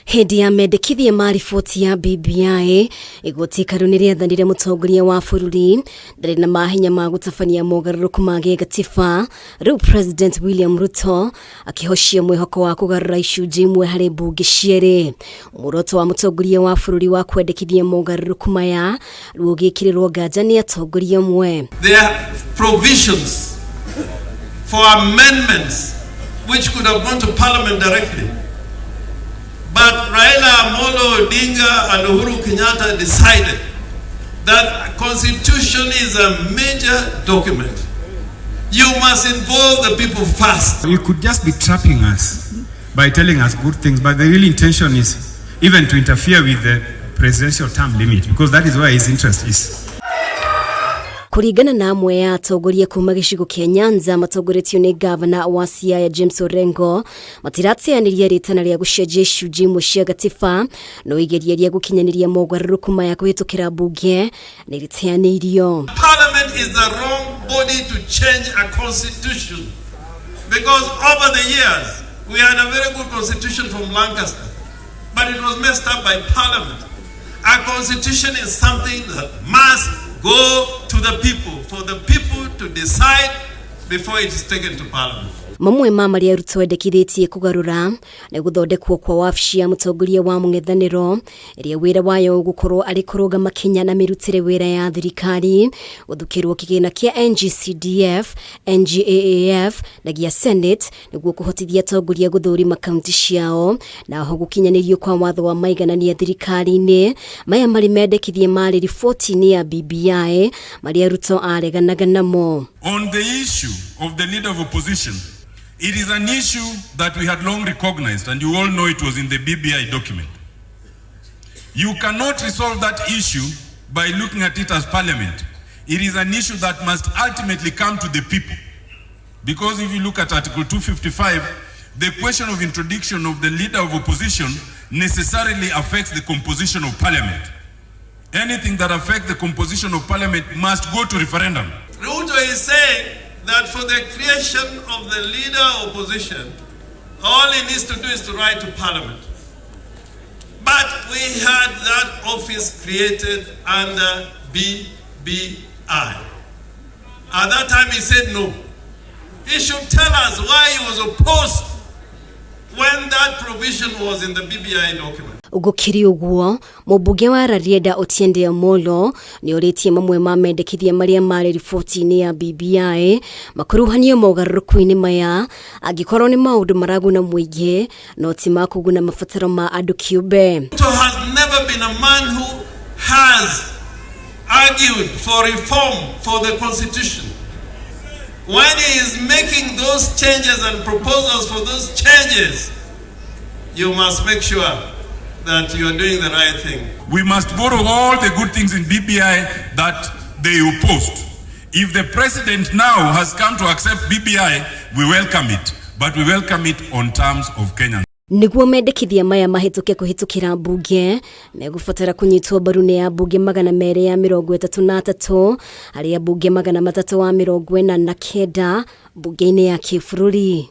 Hindi ya mendekithia ma riboti ya BBI igoti karuni riathanire mutongoria wa bururi ndari na mahinya ma gutabania Mogaruruku Ma Gigatiba. Riu President William Ruto akihoshia mwihoko wa kugarura icunji imwe hari mbunge cieri. Muroto wa mutongoria wa bururi wa kwandikithia Mogaruruku maya rugikirirwo nganja ni atongoria amwe. There are provisions for amendments which could have gone to Parliament directly. But Raila Amolo Odinga and Uhuru Kenyatta decided that a constitution is a major document. You must involve the people first. You could just be trapping us by telling us good things, but the real intention is even to interfere with the presidential term limit, because that is where his interest is. Kuringana na amwe ya atongoria kuuma gicigo kia Nyanza matongoretio ni gavana wa Siaya James Orengo matirateaniria ritana ria gucenjia icunji imwe cia gatiba no igeria ria gukinyaniria Mogaruruku maya kuhitukira mbunge niriteanirio. Parliament is the wrong body to change a constitution, because over the years we had a very good constitution from Lancaster, but it was messed up by Parliament. A constitution is something that must go to the people, for the people to decide before it is taken to Parliament. Mamwe maria Ruto endekithĩtie kugarura na guthondekwo kwa wabici ya mutongoria wa mung'ethanĩro iria wira wayo gukorwo ari kurugama Kenya na mirutire wira ya thirikari guthukirwo kigina kia NGCDF, NGAAF na gia Senate niguo kuhotithia atongoria guthurima kaunti ciao na ho gukinyanirio kwa watho wa maiganania thirikari-ini maya mari mendekithie mari riboti-ini ya BBI maria Ruto areganaga namo. On the issue of the leader of opposition, it is an issue that we had long recognized, and you all know it was in the BBI document. You cannot resolve that issue by looking at it as parliament. It is an issue that must ultimately come to the people. Because if you look at Article 255, the question of introduction of the leader of opposition necessarily affects the composition of parliament. Anything that affects the composition of parliament must go to referendum. Ruto is saying that for the creation of the leader of opposition, all he needs to do is to write to Parliament. But we had that office created under BBI. At that time he said no. He should tell us why he was opposed when that provision was in the BBI document. Ugukiri uguo mubunge wa Arenda Otiende Amolo ni oritie mamwe ma mendekithia maria mari riboti-ini ya BBI makuruhanio Mogaruruku-ini maya agikorwo ni maundu maraguna muingi no ti makuguna mafataro ma andu kiumbe. Ruto has never been a man who has argued for reform for the constitution. When he is making those changes and proposals for those changes, you must make sure that you are doing the right thing. We must borrow all the good things in BBI that they opposed. If the president now has come to accept BBI, we welcome it, but we welcome it on terms of Kenya. Niguo mendekithia maya mahituke kuhitukira mbunge megufatara kunyitwo mbaru ni ya mbunge 233 hari ya mbunge 349 mbunge-ini ya kibũrũri.